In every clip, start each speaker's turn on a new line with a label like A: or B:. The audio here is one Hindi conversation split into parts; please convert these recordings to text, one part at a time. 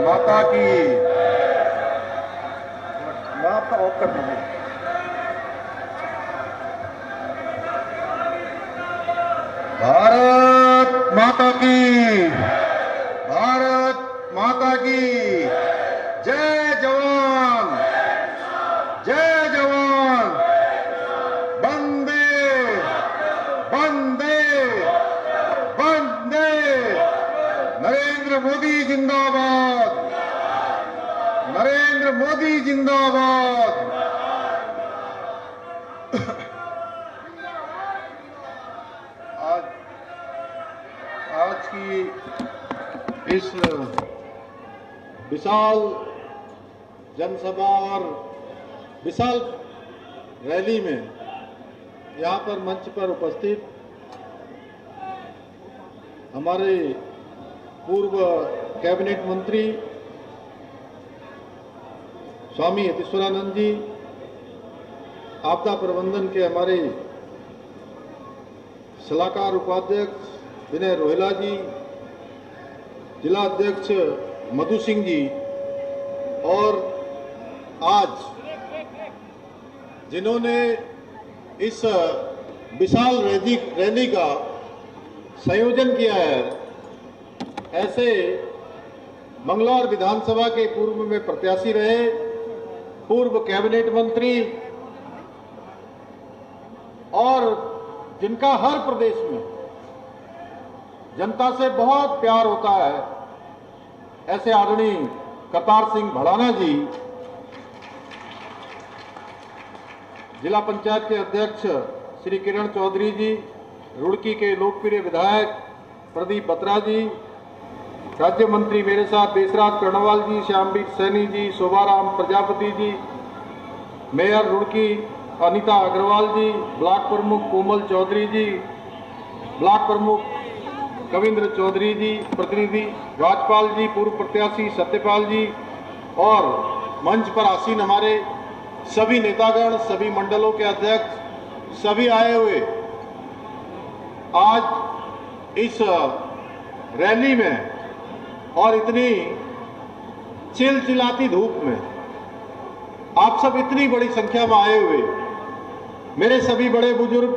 A: माता की।
B: मैं आपका ऑफ कर दूंगा।
A: भारत माता की, भारत माता की जय जवान, जय जवान, वंदे वंदे वंदे। नरेंद्र मोदी जिंदाबाद, नरेंद्र मोदी जिंदाबाद। आज की इस विशाल जनसभा और विशाल रैली में यहाँ पर मंच पर उपस्थित हमारे पूर्व कैबिनेट मंत्री स्वामी यतीश्वरानंद जी, आपदा प्रबंधन के हमारे सलाहकार उपाध्यक्ष विनय रोहिला जी, जिला अध्यक्ष मधु सिंह जी, और आज जिन्होंने इस विशाल रैली का संयोजन किया है, ऐसे मंगलौर विधानसभा के पूर्व में प्रत्याशी रहे, पूर्व कैबिनेट मंत्री और जिनका हर प्रदेश में जनता से बहुत प्यार होता है, ऐसे आदरणीय करतार सिंह भड़ाना जी, जिला पंचायत के अध्यक्ष श्री किरण चौधरी जी, रुड़की के लोकप्रिय विधायक प्रदीप बत्रा जी, राज्य मंत्री मेरे साथ देशराज कर्णवाल जी, श्यामवीर सैनी जी, शोभाराम प्रजापति जी, मेयर रुड़की अनीता अग्रवाल जी, ब्लॉक प्रमुख कोमल चौधरी जी, ब्लॉक प्रमुख कविंद्र चौधरी जी, प्रतिनिधि राजपाल जी, पूर्व प्रत्याशी सत्यपाल जी, और मंच पर आसीन हमारे सभी नेतागण, सभी मंडलों के अध्यक्ष, सभी आए हुए आज इस रैली में और इतनी चिलचिलाती धूप में आप सब इतनी बड़ी संख्या में आए हुए, मेरे सभी बड़े बुजुर्ग,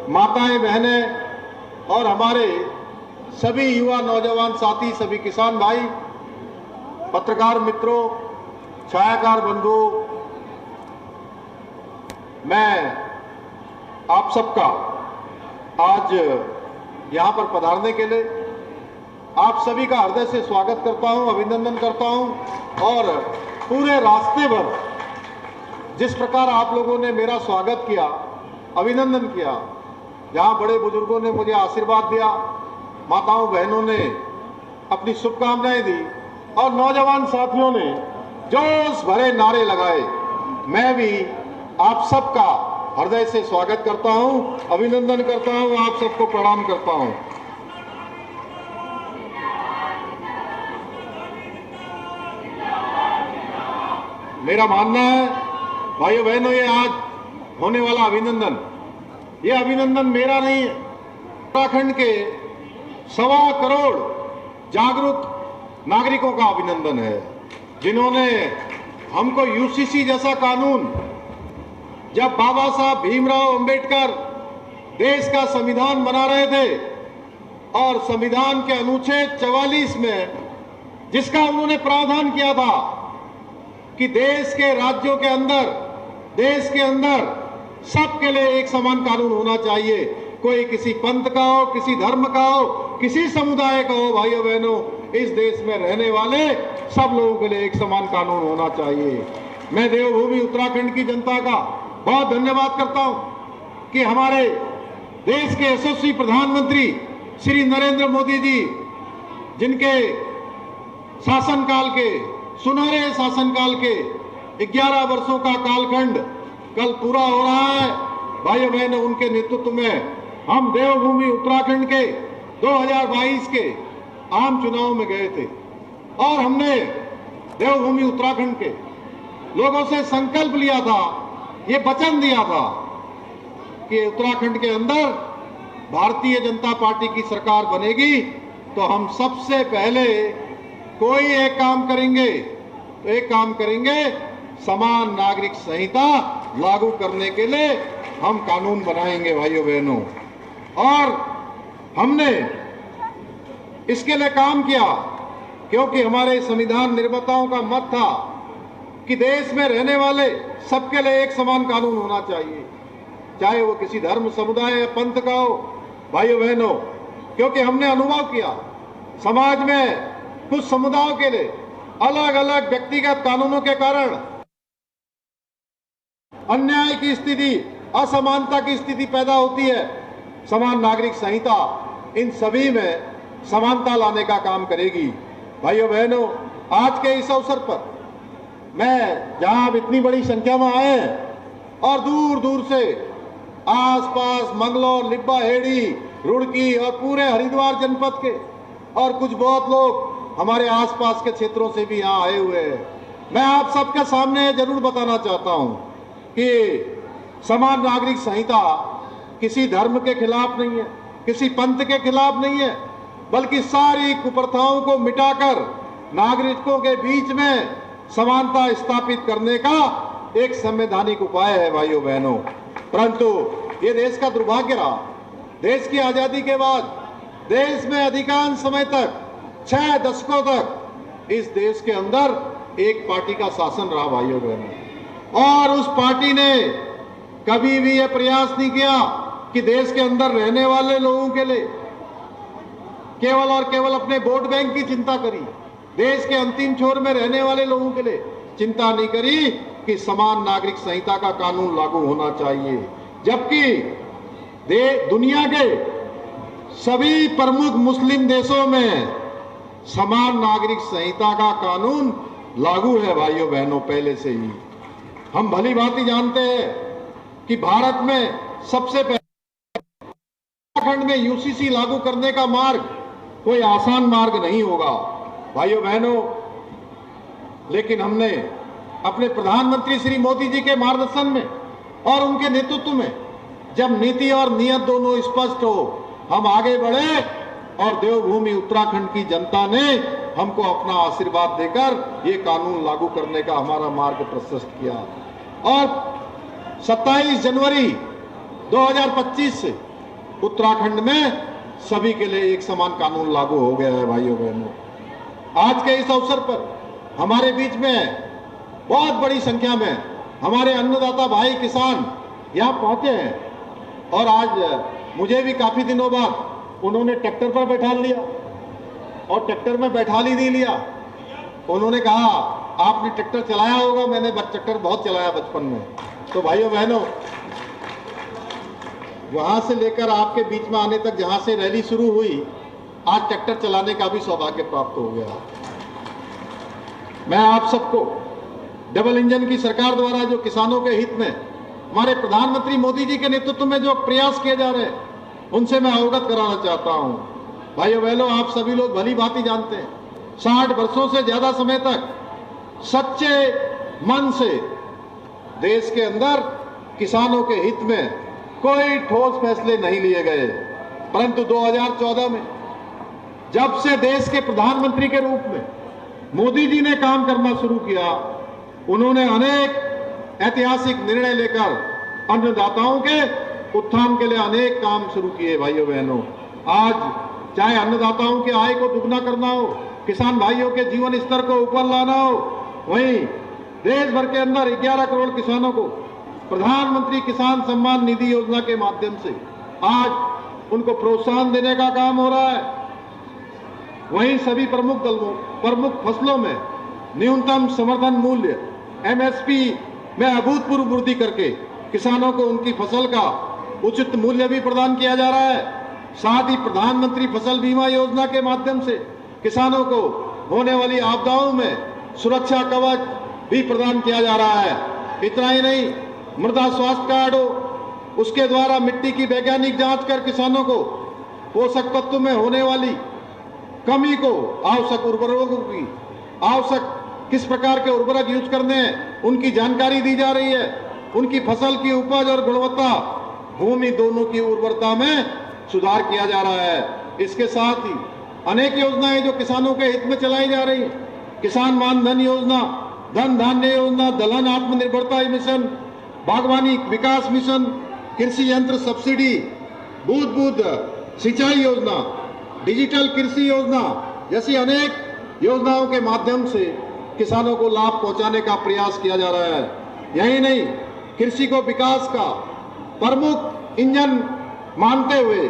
A: माताएं, बहनें और हमारे सभी युवा नौजवान साथी, सभी किसान भाई, पत्रकार मित्रों, छायाकार बंधुओं, मैं आप सबका आज यहां पर पधारने के लिए आप सभी का हृदय से स्वागत करता हूं, अभिनंदन करता हूं। और पूरे रास्ते भर जिस प्रकार आप लोगों ने मेरा स्वागत किया, अभिनंदन किया, जहां बड़े बुजुर्गों ने मुझे आशीर्वाद दिया, माताओं बहनों ने अपनी शुभकामनाएं दी और नौजवान साथियों ने जोश भरे नारे लगाए, मैं भी आप सबका हृदय से स्वागत करता हूं, अभिनंदन करता हूं, आप सबको प्रणाम करता हूं। मेरा मानना है भाइयों बहनों, ये आज होने वाला अभिनंदन, ये अभिनंदन मेरा नहीं है, उत्तराखंड के 1.25 करोड़ जागरूक नागरिकों का अभिनंदन है, जिन्होंने हमको यूसीसी जैसा कानून, जब बाबा साहब भीमराव अंबेडकर देश का संविधान बना रहे थे और संविधान के अनुच्छेद 44 में जिसका उन्होंने प्रावधान किया था कि देश के राज्यों के अंदर, देश के अंदर सबके लिए एक समान कानून होना चाहिए, कोई किसी पंथ का हो, किसी धर्म का हो, किसी समुदाय का हो, भाइयों बहनों, इस देश में रहने वाले सब लोगों के लिए एक समान कानून होना चाहिए। मैं देवभूमि उत्तराखंड की जनता का बहुत धन्यवाद करता हूं कि हमारे देश के यशस्वी प्रधानमंत्री श्री नरेंद्र मोदी जी, जिनके शासनकाल के, सुनहरे शासनकाल के 11 वर्षों का कालखंड कल पूरा हो रहा है, भाइयों बहनों, उनके नेतृत्व में हम देवभूमि उत्तराखंड के 2022 के आम चुनाव में गए थे और हमने देवभूमि उत्तराखंड के लोगों से संकल्प लिया था, ये वचन दिया था कि उत्तराखंड के अंदर भारतीय जनता पार्टी की सरकार बनेगी तो हम सबसे पहले कोई एक काम करेंगे, समान नागरिक संहिता लागू करने के लिए हम कानून बनाएंगे भाइयों बहनों। और हमने इसके लिए काम किया क्योंकि हमारे संविधान निर्माताओं का मत था कि देश में रहने वाले सबके लिए एक समान कानून होना चाहिए, चाहे वो किसी धर्म, समुदाय या पंथ का हो। भाइयों बहनों, क्योंकि हमने अनुभव किया समाज में कुछ समुदायों के लिए अलग अलग व्यक्तिगत कानूनों के कारण अन्याय की स्थिति, असमानता की स्थिति पैदा होती है। समान नागरिक संहिता इन सभी में समानता लाने का काम करेगी। भाइयों बहनों, आज के इस अवसर पर मैं, जहां आप इतनी बड़ी संख्या में आए हैं और दूर दूर से आसपास मंगलौर, लिब्बा हेड़ी, रुड़की और पूरे हरिद्वार जनपद के और कुछ बहुत लोग हमारे आसपास के क्षेत्रों से भी यहाँ आए हुए हैं, मैं आप सबके सामने जरूर बताना चाहता हूँ कि समान नागरिक संहिता किसी धर्म के खिलाफ नहीं है, किसी पंथ के खिलाफ नहीं है, बल्कि सारी कुप्रथाओं को मिटाकर नागरिकों के बीच में समानता स्थापित करने का एक संवैधानिक उपाय है भाइयों बहनों। परंतु ये देश का दुर्भाग्य रहा, देश की आजादी के बाद देश में अधिकांश समय तक 6 दशकों तक इस देश के अंदर एक पार्टी का शासन रहा भाइयों बहनों, और उस पार्टी ने कभी भी यह प्रयास नहीं किया कि देश के अंदर रहने वाले लोगों के लिए केवल और केवल अपने वोट बैंक की चिंता करी, देश के अंतिम छोर में रहने वाले लोगों के लिए चिंता नहीं करी कि समान नागरिक संहिता का कानून लागू होना चाहिए। जबकि दुनिया के सभी प्रमुख मुस्लिम देशों में समान नागरिक संहिता का कानून लागू है भाइयों बहनों पहले से ही। हम भली भांति जानते हैं कि भारत में सबसे पहले उत्तराखंड में यूसीसी लागू करने का मार्ग कोई आसान मार्ग नहीं होगा भाइयों बहनों, लेकिन हमने अपने प्रधानमंत्री श्री मोदी जी के मार्गदर्शन में और उनके नेतृत्व में जब नीति और नियत दोनों स्पष्ट हो, हम आगे बढ़े और देवभूमि उत्तराखंड की जनता ने हमको अपना आशीर्वाद देकर ये कानून लागू करने का हमारा मार्ग प्रशस्त किया। और 27 जनवरी 2025 से उत्तराखंड में सभी के लिए एक समान कानून लागू हो गया है भाइयों बहनों। आज के इस अवसर पर हमारे बीच में बहुत बड़ी संख्या में हमारे अन्नदाता भाई किसान यहाँ पहुंचे हैं और आज मुझे भी काफी दिनों बाद उन्होंने ट्रैक्टर पर बैठा लिया और ट्रैक्टर में बैठा ही नहीं लिया। उन्होंने कहा आपने ट्रैक्टर चलाया होगा, मैंने ट्रैक्टर बहुत चलाया बचपन में। तो भाइयों बहनों, वहां से लेकर आपके बीच में आने तक जहां से रैली शुरू हुई, आज ट्रैक्टर चलाने का भी सौभाग्य प्राप्त हो गया। मैं आप सबको डबल इंजन की सरकार द्वारा जो किसानों के हित में हमारे प्रधानमंत्री मोदी जी के नेतृत्व में जो प्रयास किए जा रहे हैं उनसे मैं अवगत कराना चाहता हूं। भाइयों बहनों, आप सभी लोग भली भांति जानते हैं 60 वर्षों से ज्यादा समय तक सच्चे मन से देश के अंदर किसानों के हित में कोई ठोस फैसले नहीं लिए गए। परंतु 2014 में जब से देश के प्रधानमंत्री के रूप में मोदी जी ने काम करना शुरू किया, उन्होंने अनेक ऐतिहासिक निर्णय लेकर अन्नदाताओं के उत्थान के लिए अनेक काम शुरू किए। भाइयों बहनों, आज चाहे अन्नदाताओं की आय को दुगना करना हो, किसान भाइयों के जीवन स्तर को ऊपर लाना हो, वहीं देश भर के अंदर 11 करोड़ किसानों को प्रधानमंत्री किसान सम्मान निधि योजना के माध्यम से आज उनको प्रोत्साहन देने का काम हो रहा है। वहीं सभी प्रमुख फसलों में न्यूनतम समर्थन मूल्य एमएसपी में अभूतपूर्व वृद्धि करके किसानों को उनकी फसल का उचित मूल्य भी प्रदान किया जा रहा है। साथ ही प्रधानमंत्री फसल बीमा योजना के माध्यम से किसानों को होने वाली आपदाओं में सुरक्षा कवच भी प्रदान किया जा रहा है। इतना ही नहीं, मृदा स्वास्थ्य कार्ड हो, उसके द्वारा मिट्टी की वैज्ञानिक जांच कर किसानों को पोषक तत्व में होने वाली कमी को, आवश्यक उर्वरकों की, आवश्यक किस प्रकार के उर्वरक यूज करने हैं उनकी जानकारी दी जा रही है। उनकी फसल की उपज और गुणवत्ता, भूमि दोनों की उर्वरता में सुधार किया जा रहा है। इसके साथ ही अनेक योजनाएं जो किसानों के हित में चलाई जा रही हैं। किसान मान धन योजना, धन धान्य योजना, दलहन आत्मनिर्भरता मिशन, बागवानी विकास मिशन, कृषि यंत्र सब्सिडी, बूंद बूंद सिंचाई योजना, डिजिटल कृषि योजना जैसी अनेक योजनाओं के माध्यम से किसानों को लाभ पहुंचाने का प्रयास किया जा रहा है। यही नहीं, कृषि को विकास का प्रमुख इंजन मानते हुए